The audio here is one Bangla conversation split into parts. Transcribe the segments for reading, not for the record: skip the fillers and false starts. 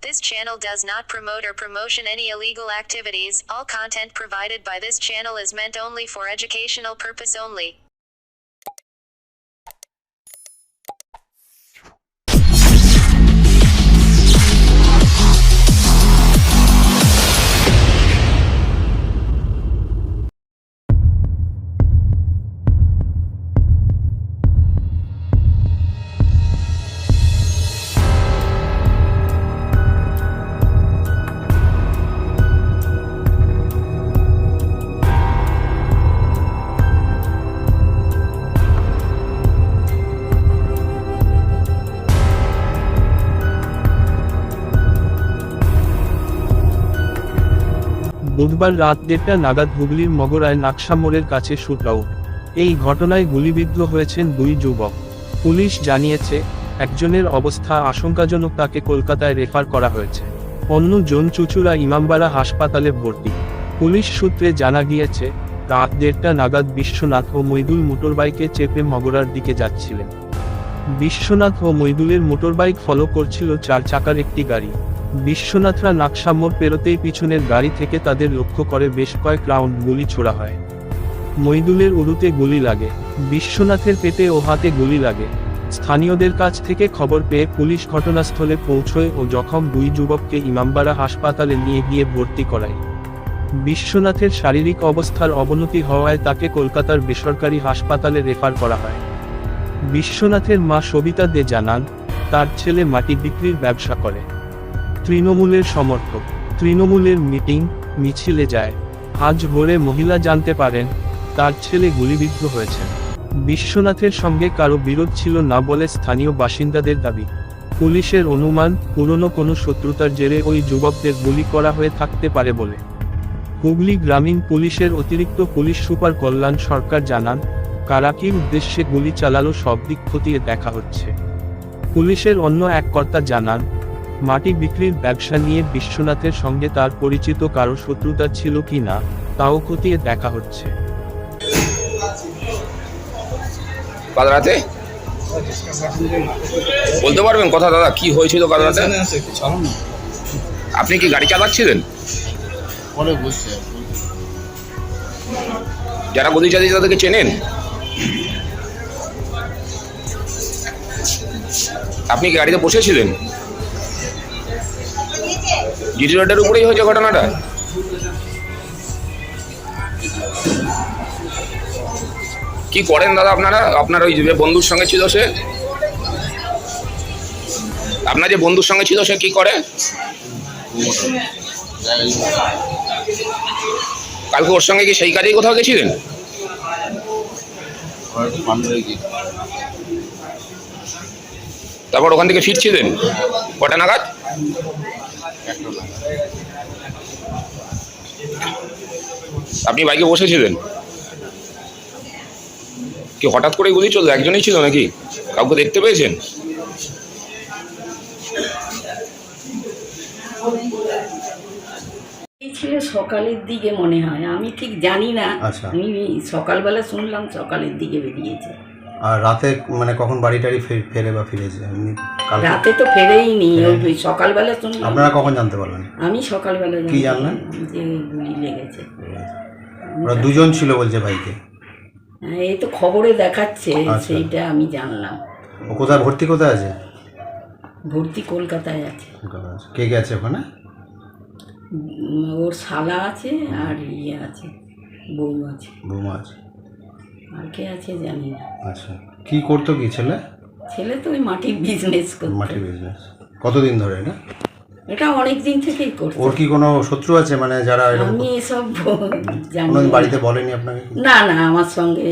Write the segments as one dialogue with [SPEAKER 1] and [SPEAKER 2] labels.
[SPEAKER 1] This channel does not promote or promotion any illegal activities. All content provided by this channel is meant only for educational purpose only.
[SPEAKER 2] বুধবার রাত 1:30 নাগাদ হুগলির মগরায় নাকশা মোড়ের কাছে শুটআউট। এই ঘটনায় গুলিবিদ্ধ হয়েছেন দুই যুবক। পুলিশ জানিয়েছে, একজনের অবস্থা আশঙ্কাজনক, তাকে কলকাতায় রেফার করা হয়েছে। অন্যজন চুঁচুড়া ইমামবাড়া হাসপাতালে ভর্তি। পুলিশ সূত্রে জানা গিয়েছে, রাত 1:30 নাগাদ বিশ্বনাথ ও মইদুল মোটরবাইকে চেপে মগরার দিকে যাচ্ছিলেন। বিশ্বনাথ ও মইদুলের মোটরবাইক ফলো করছিল 4 চাকার একটি গাড়ি। বিশ্বনাথরা নাকশা মোড় পেরোতেই পিছনের গাড়ি থেকে তাদের লক্ষ্য করে বেশ কয়েক রাউন্ড গুলি ছোড়া হয়। মইদুলের উরুতে গুলি লাগে, বিশ্বনাথের পেটে ও হাতে গুলি লাগে। স্থানীয়দের কাছ থেকে খবর পেয়ে পুলিশ ঘটনাস্থলে পৌঁছয় ও জখম দুই যুবককে ইমামবাড়া হাসপাতালে নিয়ে গিয়ে ভর্তি করায়। বিশ্বনাথের শারীরিক অবস্থার অবনতি হওয়ায় তাকে কলকাতার বেসরকারি হাসপাতালে রেফার করা হয়। বিশ্বনাথের মা সবিতা দে জানান, তার ছেলে মাটি বিক্রির ব্যবসা করে। তৃণমূলের সমর্থক, তৃণমূলের মিটিং মিছিলে যায়। আজ ভোরে মহিলা জানতে পারেন, তার ছেলে গুলিবিদ্ধ হয়েছেন। বিশ্বনাথের সঙ্গে কারো বিরোধ ছিল না বলে স্থানীয় বাসিন্দাদের দাবি। পুলিশের অনুমান, পুরনো কোনো শত্রুতার জেরে ওই যুবকদের গুলি করা হয়ে থাকতে পারে বলে। হুগলি গ্রামীণ পুলিশের অতিরিক্ত পুলিশ সুপার কল্যাণ সরকার জানান, কারা কী উদ্দেশ্যে গুলি চালালো সব দিক খতিয়ে দেখা হচ্ছে। পুলিশের অন্য এক কর্তা জানান, মাটি বিক্রির ব্যবসা নিয়ে বিশ্বনাথের সঙ্গে তার পরিচিত কারো শত্রুতা ছিল কি না তাও খতিয়ে দেখা হচ্ছে।
[SPEAKER 3] কাল রাতে বলতে পারবেন কথা দাদা, কি হয়েছিল কাল রাতে? আপনি কি গাড়ি চালাচ্ছিলেন? যারা গদি চালিয়ে তাদেরকে চেনেন? আপনি কি গাড়িতে বসেছিলেন? জিটি রোডের উপরেই হয়েছে ঘটনাটা? কি করেন দাদা আপনারা? আপনার ওই যে বন্ধুর সঙ্গে ছিল সে, আপনার যে বন্ধুর সঙ্গে ছিল সে কি করে? কালকে ওর সঙ্গে কি সেই কাজেই কোথাও গেছিলেন? তারপর ওখান থেকে ফিরছিলেন কটা নাগাদ? আপনি বাইকে বসেছিলেন? কি হঠাৎ করে গুলি চললো? একজনই ছিল নাকি কাউকে দেখতে পেয়েছেন?
[SPEAKER 4] ছিল সকালের দিকে মনে হয়, আমি ঠিক জানি না। আমি সকালবেলা শুনলাম সকালের দিকে বেরিয়েছে।
[SPEAKER 5] আর রাতে মানে কখন বাড়ি টাড়ি ফেরে বা ফিরেছে?
[SPEAKER 4] রাতে তো ফেরেই নি, ওই সকালবেলা শুনলাম।
[SPEAKER 5] আপনারা কখন জানতে পারলেন?
[SPEAKER 4] আমি সকালবেলা
[SPEAKER 5] কি জানলেন?
[SPEAKER 4] যে গুলি লেগেছে।
[SPEAKER 5] ওরা দুজন ছিল বলছে বাইকে।
[SPEAKER 4] এই তো খবরে দেখাচ্ছে, সেইটা আমি জানলাম।
[SPEAKER 5] ও কোথায় ভর্তি, কোথায় আছে?
[SPEAKER 4] ভর্তি কলকাতায় আছে।
[SPEAKER 5] কে কে আছে ওখানে?
[SPEAKER 4] ওর শালা আছে আর ইয়ে আছে, বউ আছে।
[SPEAKER 5] বৌমা আছে,
[SPEAKER 4] আর কে আছে জানি না।
[SPEAKER 5] আচ্ছা, কি করতো কি ছেলে?
[SPEAKER 4] ছেলে তো ওই মাটির বিজনেস করতো।
[SPEAKER 5] মাটির বিজনেস কতদিন ধরে এটা?
[SPEAKER 4] এটা অনেক দিন থেকেই করতো।
[SPEAKER 5] ওর কি কোনো শত্রু আছে মানে যারা এরকম?
[SPEAKER 4] আমি এসব জানি
[SPEAKER 5] না। বাড়িতে বলেনি আপনাকে?
[SPEAKER 4] না না, আমার সঙ্গে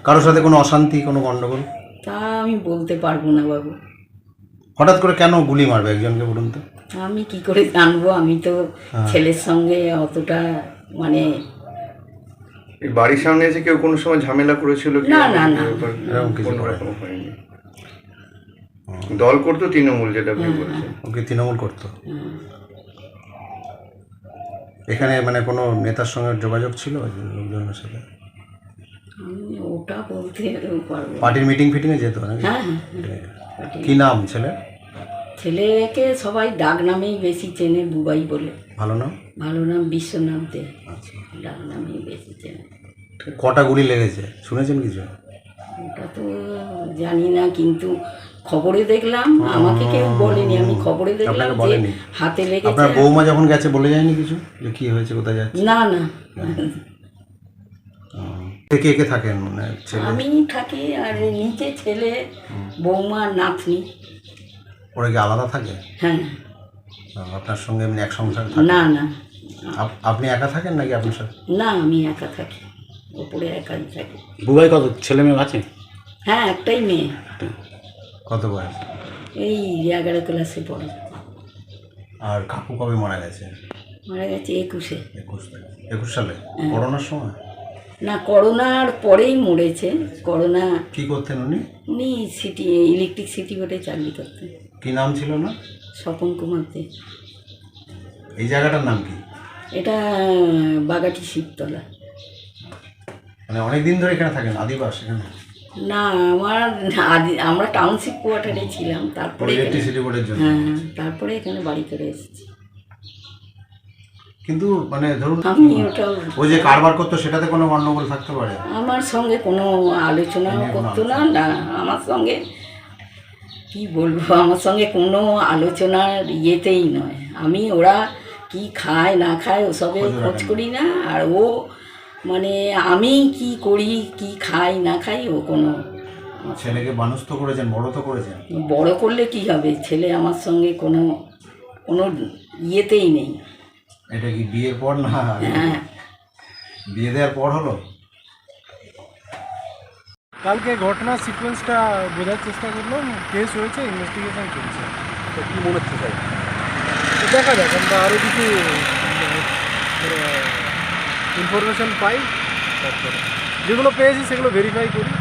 [SPEAKER 5] কারোর সাথে কোনো অশান্তি, কোনো গন্ডগোল?
[SPEAKER 4] তা আমি বলতে পারবো না বাবু।
[SPEAKER 5] হঠাৎ করে কেন গুলি মারবে একজনকে বলুন তো?
[SPEAKER 4] আমি কি করে জানবো? আমি তো ছেলের সঙ্গে অতটা মানে
[SPEAKER 6] বাড়ির সামনে এসে কেউ কোনো সময় ঝামেলা করেছিল?
[SPEAKER 4] না না না,
[SPEAKER 5] এরকম কিছু
[SPEAKER 6] হয়নি। দল করতো তৃণমূল, যেটা আপনি বলছেন।
[SPEAKER 5] ওকে তৃণমূল করতো। এখানে মানে কোনো নেতার সঙ্গে যোগাযোগ ছিল লোকজনের সাথে?
[SPEAKER 4] আমি ওটা বলতে পারবো।
[SPEAKER 5] পার্টির মিটিং ফিটিংয়ে যেত নাকি?
[SPEAKER 4] হ্যাঁ।
[SPEAKER 5] কি নাম ছেলে?
[SPEAKER 4] ছেলেকে সবাই ডাক নামেই বেশি চেনে, বুবাই বলে।
[SPEAKER 5] ভালো নাম?
[SPEAKER 4] ভালো নাম বিশ্বনাথ দে,
[SPEAKER 5] আচ্ছা।
[SPEAKER 4] ডাক নামেই বেশি চেনে।
[SPEAKER 5] কটা গুলি লেগেছে শুনেছেন কিছু?
[SPEAKER 4] ওটা তো জানি না, কিন্তু খবরে দেখলাম, আমাকে কেউ বলেনি, আমি খবরে দেখলাম
[SPEAKER 5] আপনাকে
[SPEAKER 4] যে
[SPEAKER 5] বলেনি?
[SPEAKER 4] হাতে লেগেছে।
[SPEAKER 5] আপনার বৌমা যখন গেছে বলে যায়নি কিছু যে কি হয়েছে, কোথায় যাচ্ছে?
[SPEAKER 4] না না,
[SPEAKER 5] কে কে থাকেন মানে ছেলে?
[SPEAKER 4] আমি থাকি, আর নিচে ছেলে, বৌমা, নাতনি।
[SPEAKER 5] ওরা কি আলাদা থাকে?
[SPEAKER 4] হ্যাঁ।
[SPEAKER 5] আপনার সঙ্গে এমনি এক সংসারে থাকেন?
[SPEAKER 4] না না
[SPEAKER 5] আপনি একা থাকেন নাকি আপনার সাথে?
[SPEAKER 4] না, আমি একা থাকি, ওপরে একাই থাকি।
[SPEAKER 7] বুবাই কত ছেলে মেয়ে আছে?
[SPEAKER 4] হ্যাঁ, একটাই মেয়ে,
[SPEAKER 5] কত বয়স?
[SPEAKER 4] এই 11 ক্লাসে পড়ে।
[SPEAKER 5] আর কাকু কবে মারা গেছে?
[SPEAKER 4] মারা গেছে 21-এ।
[SPEAKER 5] 21 সালে? করোনার সময়?
[SPEAKER 4] না, করোনার পরেই মরেছে। করোনা।
[SPEAKER 5] কি করতেন উনি?
[SPEAKER 4] উনি সিটি ইলেকট্রিক সিটি বোর্ডে চাকরি করতেন।
[SPEAKER 5] কি নাম ছিল না?
[SPEAKER 4] স্বপন কুমার দে।
[SPEAKER 5] এই জায়গাটার নাম কি?
[SPEAKER 4] এটা বাগাটি শিবতলা।
[SPEAKER 5] মানে অনেক দিন ধরে এখানে থাকেন? আদিবাস এখানে?
[SPEAKER 4] না, আমরা টাউনশিপ কোয়ার্টারে ছিলাম, তারপরে
[SPEAKER 5] ইলেকট্রিসিটি বোর্ডের জন্য?
[SPEAKER 4] হ্যাঁ, তারপরে এখানে বাড়ি করে এসেছি।
[SPEAKER 5] কিন্তু মানে ধরুন
[SPEAKER 4] আমি ওটাও,
[SPEAKER 5] ওই যে কারবার করতো সেটাতে কোনো গণ্ডগোল থাকতে পারে?
[SPEAKER 4] আমার সঙ্গে কোনো আলোচনাও করতো না। না, আমার সঙ্গে কি বলবো, আমার সঙ্গে কোনো আলোচনার ইয়েতেই নয়। আমি ওরা কি খায় না খায় ওসবে খোঁজ করি না, আর ও মানে আমি কি করি, কি খাই না খাই, ও কোনো।
[SPEAKER 5] ছেলেকে মানুষ তো করেছেন, বড় তো করেছেন।
[SPEAKER 4] বড় করলে কি হবে, ছেলে আমার সঙ্গে কোনো কোনো ইয়েতেই নেই।
[SPEAKER 5] এটা কি বিয়ের পর না?
[SPEAKER 4] হ্যাঁ,
[SPEAKER 5] বিয়ে দেওয়ার পর হলো?
[SPEAKER 8] কালকে ঘটনার সিকোয়েন্সটা বোঝার চেষ্টা করলাম, কেস হয়েছে, ইনভেস্টিগেশন চলছে।
[SPEAKER 7] কি মনে হচ্ছে স্যার?
[SPEAKER 8] তো দেখা যাক, আমরা আরও কিছু ইনফরমেশন পাই, তারপরে যেগুলো পেয়েছি সেগুলো ভেরিফাই করি।